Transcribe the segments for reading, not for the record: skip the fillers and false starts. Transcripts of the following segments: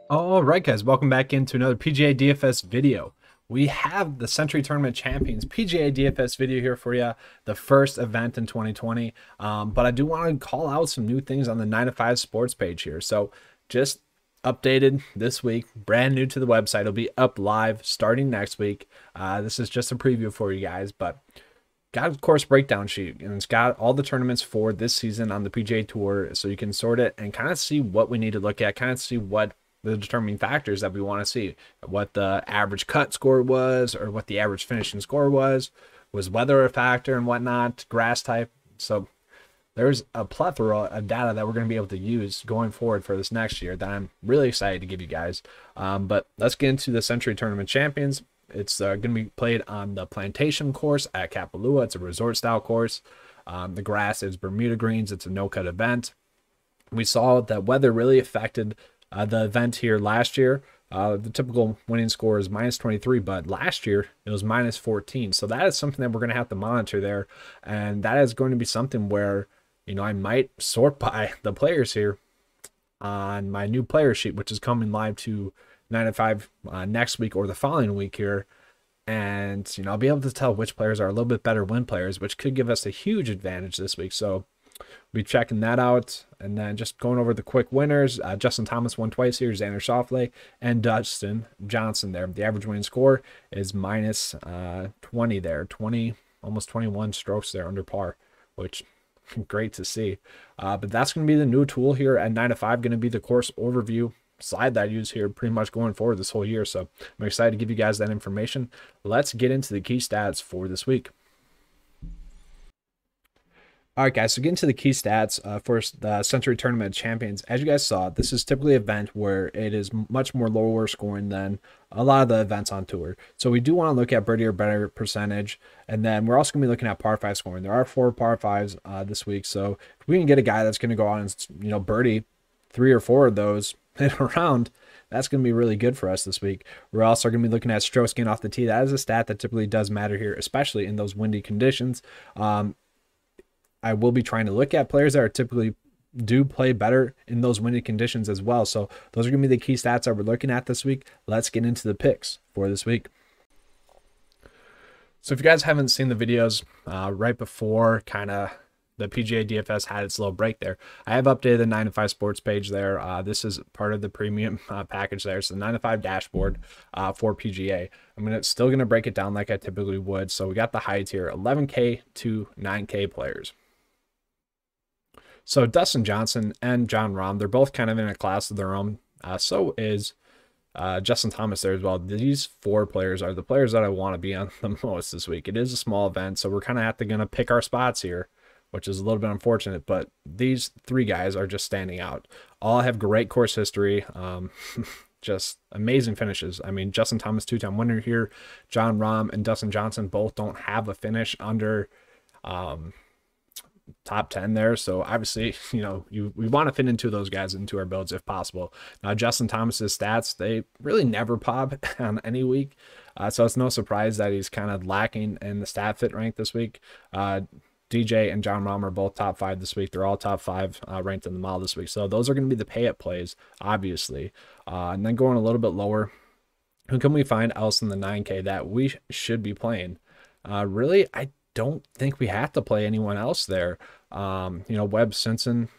All right, guys, welcome back into another PGA DFS video. We have the Sentry Tournament Champions PGA DFS video here for you, the first event in 2020. But I do want to call out some new things on the 9 to 5 sports page here. So just updated this week, brand new to the website. It'll be up live starting next week. This is just a preview for you guys, but got a course breakdown sheet, and it's got all the tournaments for this season on the PGA Tour, so you can sort it and kind of see what we need to look at, kind of see what the determining factors that we want to see, what the average cut score was, or what the average finishing score was weather a factor and whatnot, grass type. So there's a plethora of data that we're going to be able to use going forward for this next year that I'm really excited to give you guys. But let's get into the Sentry Tournament Champions. It's going to be played on the Plantation course at Kapalua. It's a resort style course. The grass is Bermuda greens. It's a no-cut event. We saw that weather really affected the event here last year. The typical winning score is -23, but last year it was -14. So that is something that we're going to have to monitor there. And that is going to be something where, I might sort by the players here on my new player sheet, which is coming live to 9 to 5 next week or the following week here. And, I'll be able to tell which players are a little bit better win players, which could give us a huge advantage this week. So we'll be checking that out. And then just going over the quick winners. Justin Thomas won twice here, Xander Schauffele, and Dustin Johnson there. The average winning score is -20 there. 20, almost 21 strokes there under par, which great to see. But that's going to be the new tool here at 9 to 5, going to be the course overview slide that I use here pretty much going forward this whole year. So I'm excited to give you guys that information. Let's get into the key stats for this week. All right, guys, so getting to the key stats for the Sentry Tournament Champions. As you guys saw, this is typically an event where it is much more lower scoring than a lot of the events on tour. So we do want to look at birdie or better percentage, and then we're also going to be looking at par 5 scoring. There are 4 par 5s this week, so if we can get a guy that's going to go out and birdie 3 or 4 of those in a round, that's going to be really good for us this week. We're also going to be looking at strokes gained off the tee. That is a stat that typically does matter here, especially in those windy conditions. I will be trying to look at players that are typically do play better in those windy conditions as well. So those are going to be the key stats that we're looking at this week. Let's get into the picks for this week. So if you guys haven't seen the videos right before kind of the PGA DFS had its little break there, I have updated the 9 to 5 sports page there. This is part of the premium package there. So the 9 to 5 dashboard for PGA. I'm still going to break it down like I typically would. So we got the high tier 11K to 9K players. So Dustin Johnson and Jon Rahm, they're both kind of in a class of their own. So is Justin Thomas there as well. These 4 players are the players that I want to be on the most this week. It is a small event, so we're kind of going to pick our spots here, which is a little bit unfortunate. But these 3 guys are just standing out. All have great course history. Just amazing finishes. I mean, Justin Thomas, 2-time winner here. Jon Rahm and Dustin Johnson both don't have a finish under top 10 there. So obviously, we want to fit into those guys into our builds if possible. Now, Justin Thomas's stats, they really never pop on any week. So it's no surprise that he's kind of lacking in the stat fit rank this week. DJ and Jon Rahm are both top 5 this week. They're all top 5 ranked in the mile this week. So those are going to be the pay-up plays, obviously. And then going a little bit lower, who can we find else in the 9K that we should be playing? Really, I don't think we have to play anyone else there. Webb Simpson,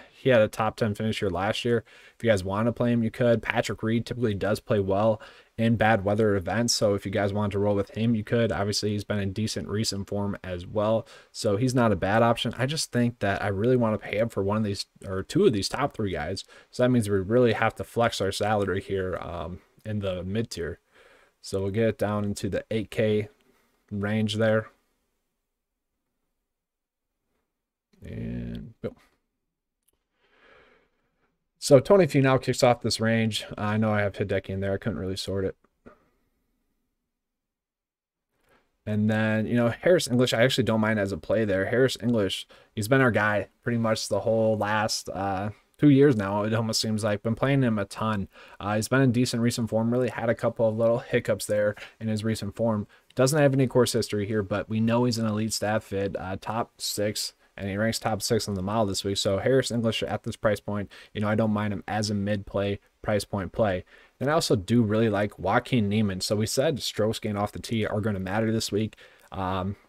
he had a top 10 finish here last year. If you guys want to play him, you could. Patrick Reed typically does play well in bad weather events, so if you guys want to roll with him, you could. Obviously, he's been in decent recent form as well, so he's not a bad option. I just think that I really want to pay up for one of these or 2 of these top 3 guys, so that means we really have to flex our salary here in the mid tier. So we'll get it down into the 8K range there, and boom. So Tony Finau kicks off this range. I know I have Hideki in there. I couldn't really sort it. And then, Harris English, I actually don't mind as a play there. Harris English, he's been our guy pretty much the whole last 2 years now. It almost seems like. Been playing him a ton. He's been in decent recent form. Really had a couple of little hiccups there in his recent form. Doesn't have any course history here, but we know he's an elite stat fit, top 6 and he ranks top 6 on the mile this week. So Harris English at this price point, I don't mind him as a mid play price point play. And I also do really like Joaquin Niemann. So we said strokes gained off the tee are going to matter this week.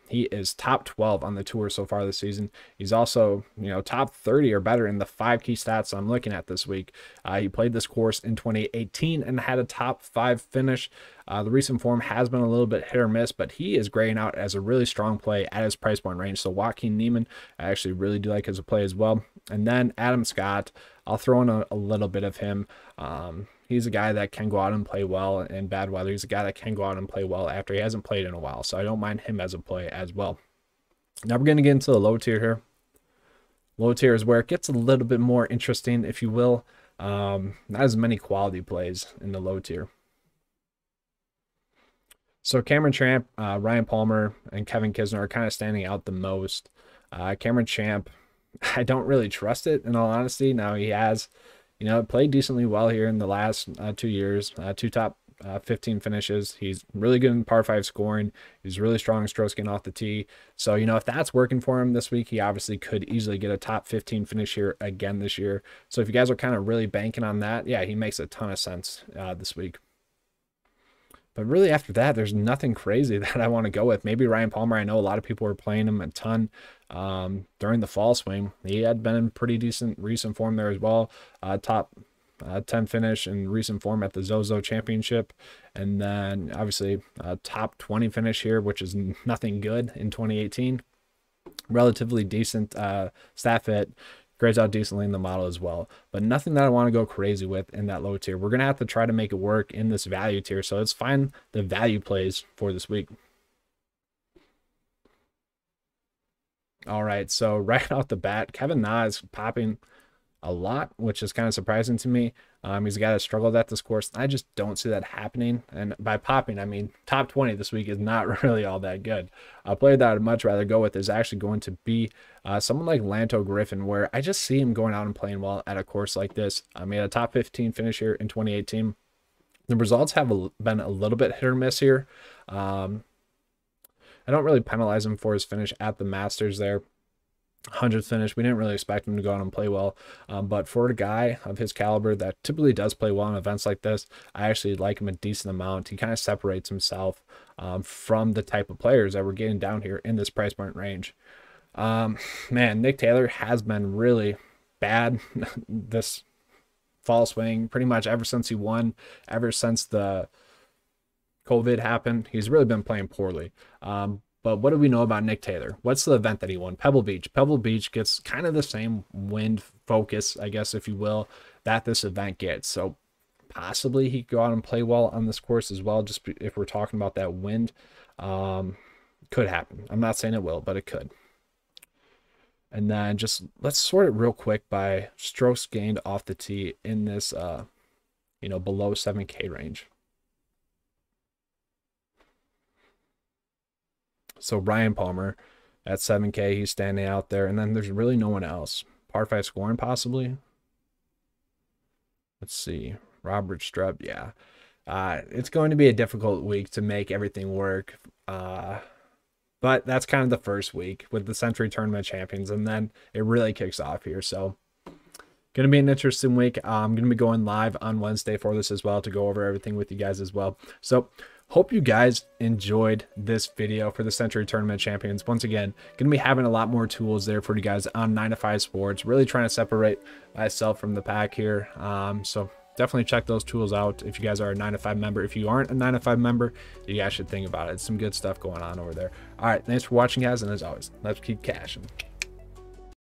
He is top 12 on the tour so far this season. He's also, top 30 or better in the 5 key stats I'm looking at this week. He played this course in 2018 and had a top 5 finish. The recent form has been a little bit hit or miss, but he is graying out as a really strong play at his price point range. So Joaquin Niemann, I actually really do like as a play as well. And then Adam Scott, I'll throw in a little bit of him. He's a guy that can go out and play well in bad weather. He's a guy that can go out and play well after he hasn't played in a while. So I don't mind him as a play as well. Now we're going to get into the low tier here. Low tier is where it gets a little bit more interesting, if you will. Not as many quality plays in the low tier. So Cameron Champ, Ryan Palmer, and Kevin Kisner are kind of standing out the most. Cameron Champ, I don't really trust it, in all honesty. Now he has, played decently well here in the last 2 years. 2 top 15 finishes. He's really good in par 5 scoring. He's really strong in strokes getting off the tee. So, if that's working for him this week, he obviously could easily get a top 15 finish here again this year. So if you guys are kind of really banking on that, yeah, he makes a ton of sense this week. But really after that, there's nothing crazy that I want to go with. Maybe Ryan Palmer. I know a lot of people were playing him a ton during the fall swing. He had been in pretty decent recent form there as well. Top 10 finish in recent form at the Zozo Championship. And then obviously top 20 finish here, which is nothing good in 2018. Relatively decent stat fit. Grades out decently in the model as well, but nothing that I want to go crazy with in that low tier. We're going to have to try to make it work in this value tier. So let's find the value plays for this week. All right. So right off the bat, Kevin Na is popping a lot, which is kind of surprising to me. He's a guy that struggled at this course. I just don't see that happening. And by popping, I mean top 20 this week is not really all that good. A player that I'd much rather go with is actually going to be someone like Lanto Griffin, where I just see him going out and playing well at a course like this. He had a top 15 finish here in 2018. The results have been a little bit hit or miss here. I don't really penalize him for his finish at the Masters there. 100th finish. We didn't really expect him to go out and play well, but for a guy of his caliber that typically does play well in events like this, I actually like him a decent amount. He kind of separates himself from the type of players that we're getting down here in this price point range. Man, Nick Taylor has been really bad this fall swing, pretty much ever since he won, ever since the COVID happened. He's really been playing poorly. But what do we know about Nick Taylor? What's the event that he won? Pebble Beach. Pebble Beach gets kind of the same wind focus, I guess, if you will, that this event gets. So possibly he could go out and play well on this course as well, just if we're talking about that wind. Could happen. I'm not saying it will, but it could. And then just let's sort it real quick by strokes gained off the tee in this, below 7K range. So Ryan Palmer at 7K, he's standing out there. And then there's really no one else. Par 5 scoring possibly. Let's see. Robert Strub, yeah. It's going to be a difficult week to make everything work. But that's kind of the first week with the Sentry Tournament Champions. And then it really kicks off here. So going to be an interesting week. I'm going to be going live on Wednesday for this as well to go over everything with you guys as well. So hope you guys enjoyed this video for the Sentry Tournament Champions. Once again, going to be having a lot more tools there for you guys on 9 to 5 Sports. Really trying to separate myself from the pack here. So definitely check those tools out if you guys are a 9 to 5 member. If you aren't a 9 to 5 member, you guys should think about it. It's some good stuff going on over there. All right, thanks for watching, guys, and as always, let's keep cashing.